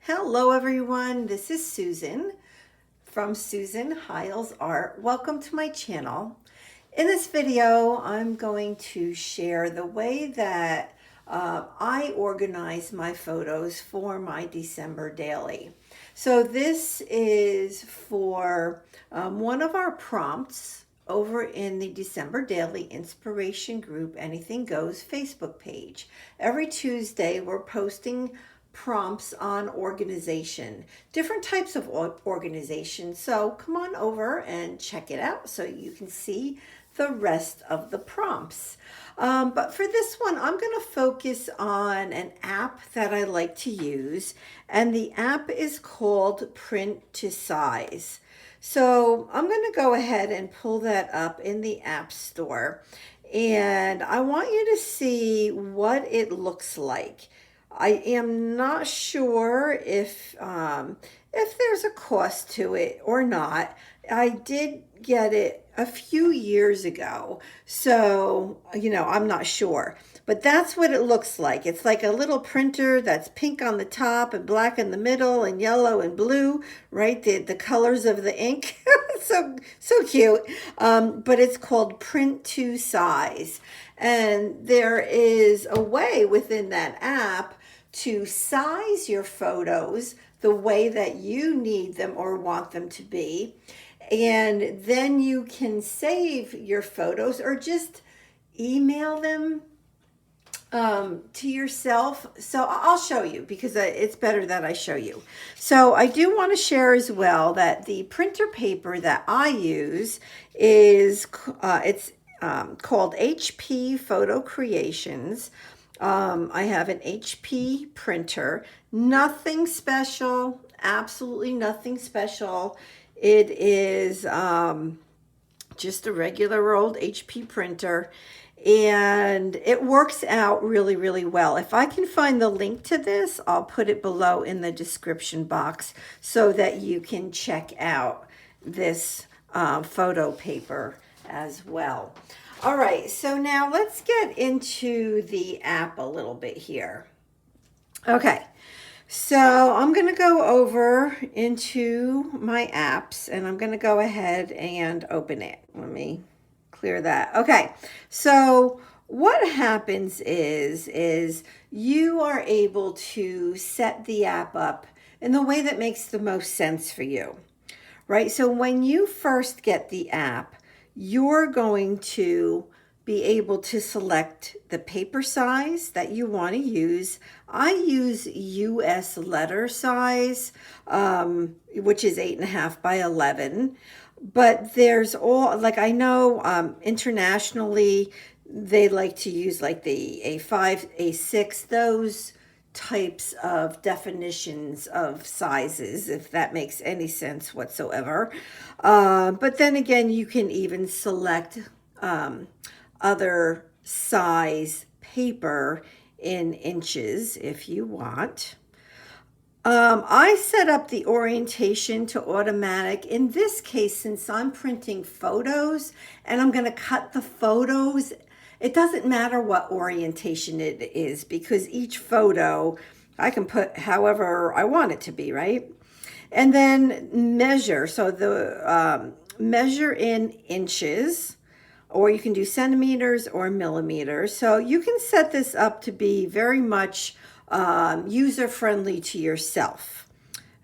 Hello everyone, this is Susan from Suehiles Art. Welcome to my channel. In this video, I'm going to share the way that I organize my photos for my December daily. So this is for one of our prompts over in the December Daily Inspiration Group Anything Goes Facebook page. Every Tuesday, we're posting prompts on organization, different types of organization. So come on over and check it out so you can see the rest of the prompts. But for this one, I'm going to focus on an app that I like to use, and the app is called PrintToSize. So I'm going to go ahead and pull that up in the App Store, and I want you to see what it looks like. I am not sure if there's a cost to it or not. I did get it a few years ago, so I'm not sure. But that's what it looks like. It's like a little printer that's pink on the top and black in the middle and yellow and blue, right? The colors of the ink. So cute. But it's called PrintToSize. And there is a way within that app to size your photos the way that you need them or want them to be. And then you can save your photos or just email them to yourself. So I'll show you because it's better that I show you. So I do want to share as well that the printer paper that I use is called HP Photo Creations. I have an HP printer, nothing special, absolutely nothing special. It is just a regular old HP printer, and it works out really, really well. If I can find the link to this, I'll put it below in the description box so that you can check out this photo paper as well. All right, so now let's get into the app a little bit here. Okay, so I'm going to go over into my apps and I'm going to go ahead and open it. Let me clear that. Okay, so what happens is you are able to set the app up in the way that makes the most sense for you, right? So when you first get the app, you're going to be able to select the paper size that you want to use. I use US letter size, which is 8.5 by 11. But there's all, like I know internationally, they like to use like the A5, A6, those types of definitions of sizes, if that makes any sense whatsoever. But then again, you can even select other size paper in inches if you want. I set up the orientation to automatic. In this case, since I'm printing photos and I'm going to cut the photos, it doesn't matter what orientation it is because each photo I can put however I want it to be, right? And then measure. So the measure in inches, or you can do centimeters or millimeters. So you can set this up to be very much user-friendly to yourself.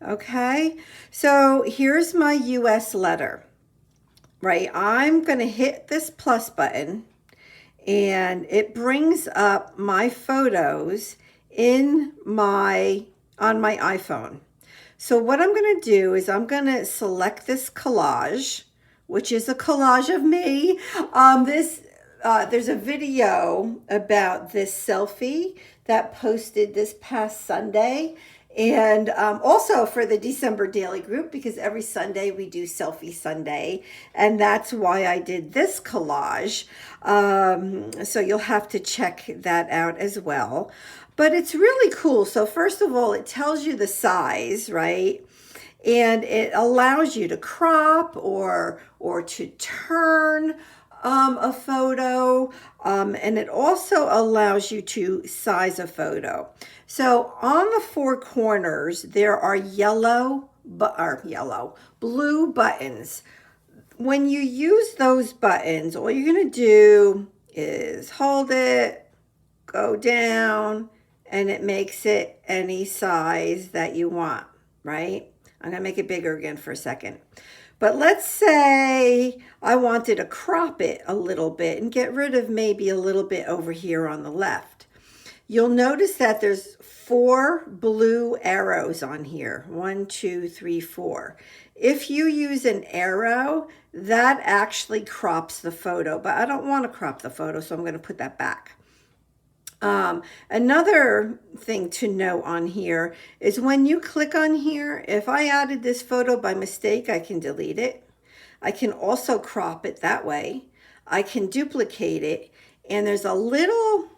Okay, so here's my US letter, right? I'm going to hit this plus button and it brings up my photos on my iPhone. So what I'm going to do is I'm going to select this collage, which is a collage of me. There's a video about this selfie that posted this past Sunday, and also for the December Daily Group, because every Sunday we do Selfie Sunday, and that's why I did this collage. So you'll have to check that out as well. But it's really cool. So first of all, it tells you the size, right? And it allows you to crop or to turn. a photo, and it also allows you to size a photo. So on the four corners, there are blue buttons. When you use those buttons, all you're going to do is hold it, go down, and it makes it any size that you want, right? I'm going to make it bigger again for a second. But let's say I wanted to crop it a little bit and get rid of maybe a little bit over here on the left. You'll notice that there's 4 blue arrows on here. 1, 2, 3, 4. If you use an arrow, that actually crops the photo, but I don't want to crop the photo, so I'm going to put that back. Another thing to note on here is when you click on here, if I added this photo by mistake, I can delete it. I can also crop it that way. I can duplicate it, and there's a little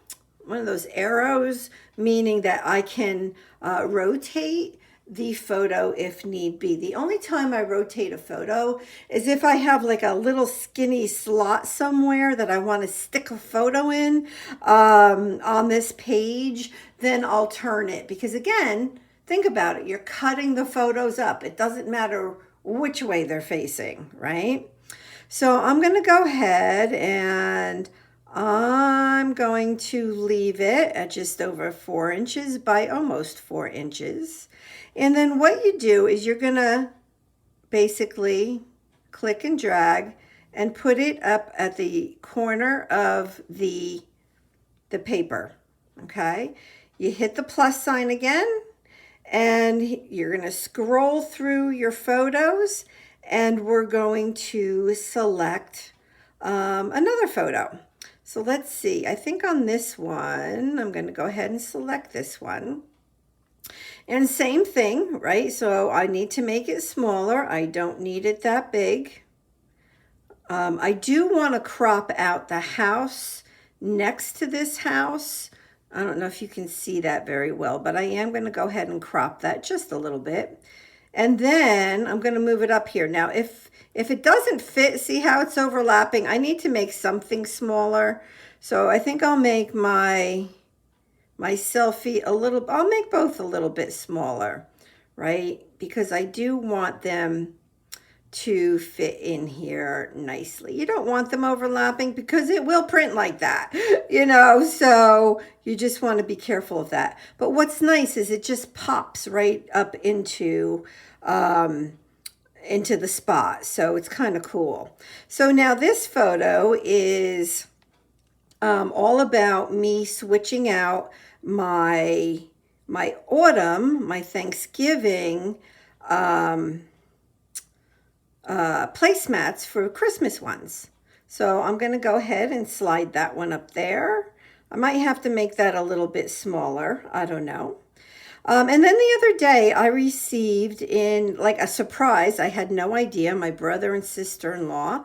one of those arrows, meaning that I can rotate the photo if need be. The only time I rotate a photo is if I have like a little skinny slot somewhere that I want to stick a photo in on this page, then I'll turn it. Because again, think about it. You're cutting the photos up. It doesn't matter which way they're facing, right? So I'm going to go ahead and I'm going to leave it at just over 4 inches by almost 4 inches. And then what you do is you're going to basically click and drag and put it up at the corner of the paper, okay? You hit the plus sign again, and you're going to scroll through your photos, and we're going to select another photo. So let's see, I think on this one, I'm going to go ahead and select this one. And same thing, right? So I need to make it smaller. I don't need it that big. I do want to crop out the house next to this house. I don't know if you can see that very well, but I am going to go ahead and crop that just a little bit. And then I'm going to move it up here. Now, if it doesn't fit, see how it's overlapping? I need to make something smaller. So I think I'll make my selfie a little, I'll make both a little bit smaller, right? Because I do want them to fit in here nicely. You don't want them overlapping because it will print like that, you know, so you just want to be careful of that. But what's nice is it just pops right up into the spot. So it's kind of cool. So now this photo is all about me switching out my autumn, my Thanksgiving placemats for Christmas ones. So I'm going to go ahead and slide that one up there. I might have to make that a little bit smaller. I don't know. And then the other day I received in like a surprise. I had no idea. My brother and sister-in-law,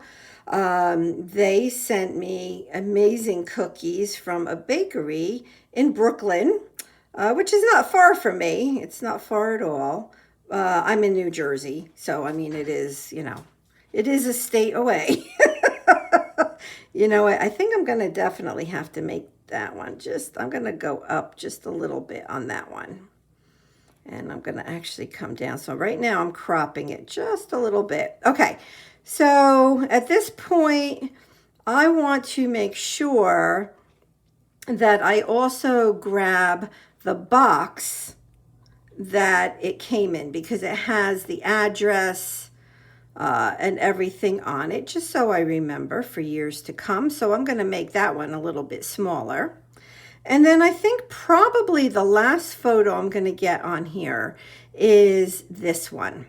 they sent me amazing cookies from a bakery in Brooklyn, which is not far from me. It's not far at all. I'm in New Jersey, so I mean, it is, you know, it is a state away. You know, I think I'm going to definitely have to make that one. I'm going to go up just a little bit on that one. And I'm going to actually come down. So right now I'm cropping it just a little bit. Okay, so at this point, I want to make sure that I also grab the box that it came in, because it has the address and everything on it, just so I remember for years to come. So I'm going to make that one a little bit smaller. And then I think probably the last photo I'm going to get on here is this one.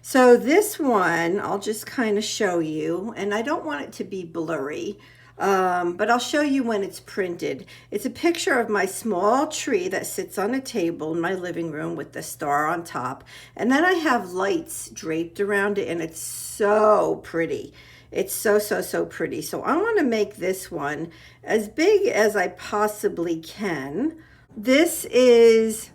So this one, I'll just kind of show you, and I don't want it to be blurry, but I'll show you when it's printed. It's a picture of my small tree that sits on a table in my living room with the star on top. And then I have lights draped around it, and it's so pretty. It's so pretty. So I want to make this one as big as I possibly can. This is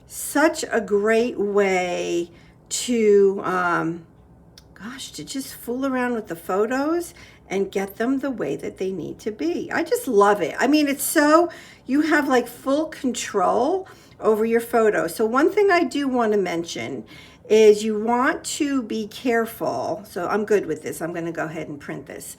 such a great way to, to just fool around with the photos and get them the way that they need to be. I just love it. I mean, it's so, you have like full control over your photo. So one thing I do want to mention is you want to be careful. So I'm good with this. I'm going to go ahead and print this.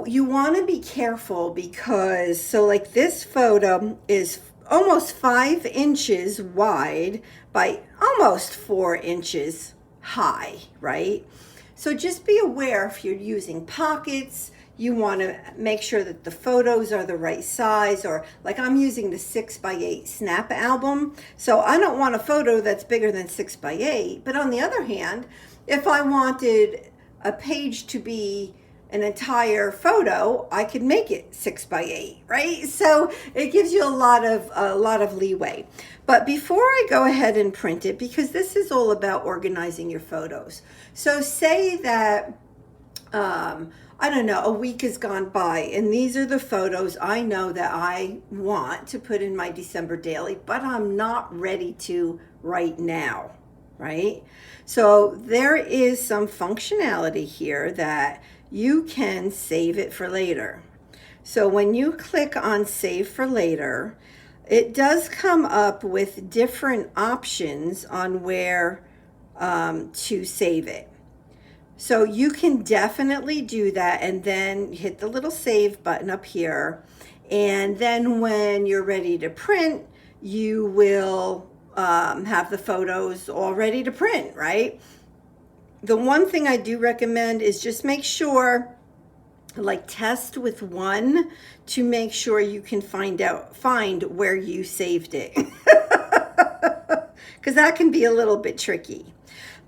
You want to be careful because, so like this photo is almost 5 inches wide by almost 4 inches high, right? So just be aware if you're using pockets, you want to make sure that the photos are the right size, or like I'm using the 6x8 snap album. So I don't want a photo that's bigger than 6x8. But on the other hand, if I wanted a page to be an entire photo, I could make it 6x8, right? So it gives you a lot of leeway. But before I go ahead and print it, because this is all about organizing your photos. So say that, I don't know, a week has gone by and these are the photos I know that I want to put in my December daily, but I'm not ready to right now, right? So there is some functionality here that you can save it for later. So when you click on save for later, it does come up with different options on where to save it. So you can definitely do that and then hit the little save button up here. And then when you're ready to print, you will have the photos all ready to print, right? The one thing I do recommend is just make sure, like test with one to make sure you can find where you saved it. Because that can be a little bit tricky.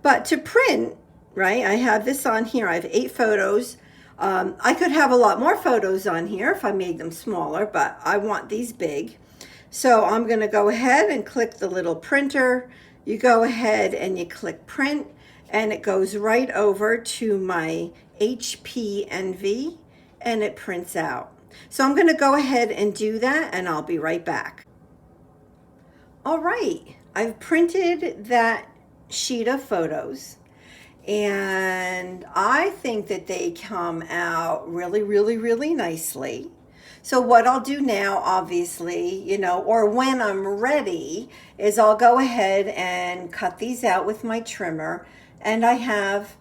But to print, right, I have this on here. I have 8 photos. I could have a lot more photos on here if I made them smaller, but I want these big. So I'm going to go ahead and click the little printer. You go ahead and you click print, and it goes right over to my HP Envy, and it prints out. So I'm going to go ahead and do that, and I'll be right back. All right, I've printed that sheet of photos, and I think that they come out really, really, really nicely. So what I'll do now, obviously, you know, or when I'm ready, is I'll go ahead and cut these out with my trimmer. And I have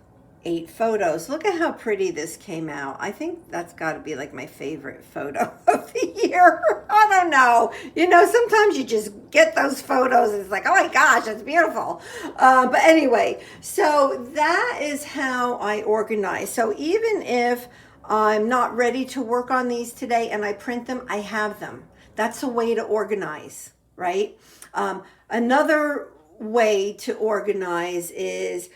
8 photos. Look at how pretty this came out. I think that's got to be like my favorite photo of the year. I don't know. You know, sometimes you just get those photos and it's like, oh my gosh, that's beautiful. But anyway, so that is how I organize. So even if I'm not ready to work on these today and I print them, I have them. That's a way to organize, right? Another way to organize is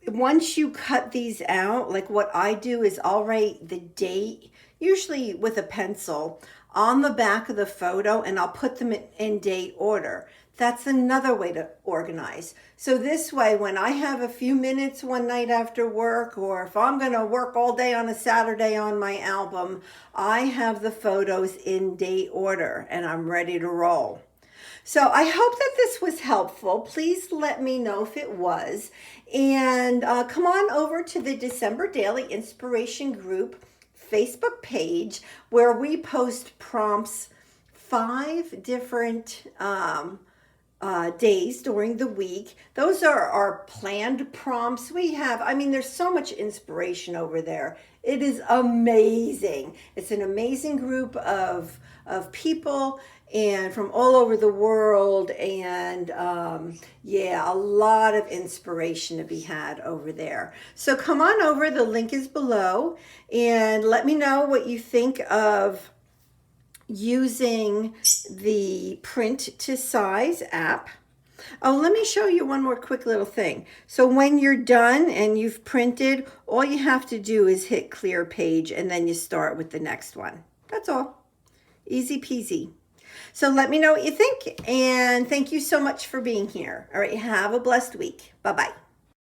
once you cut these out, like what I do is I'll write the date, usually with a pencil, on the back of the photo, and I'll put them in date order. That's another way to organize. So this way, when I have a few minutes one night after work, or if I'm going to work all day on a Saturday on my album, I have the photos in date order and I'm ready to roll. So I hope that this was helpful. Please let me know if it was. And come on over to the December Daily Inspiration Group Facebook page, where we post prompts 5 different days during the week. Those are our planned prompts. We have, I mean, there's so much inspiration over there. It is amazing. It's an amazing group of people and from all over the world, and yeah, a lot of inspiration to be had over there. So come on over, the link is below, and let me know what you think of using the PrintToSize app. Oh, let me show you one more quick little thing. So when you're done and you've printed, all you have to do is hit clear page, and then you start with the next one. That's all. Easy peasy. So let me know what you think, and thank you so much for being here. All right, have a blessed week. Bye-bye.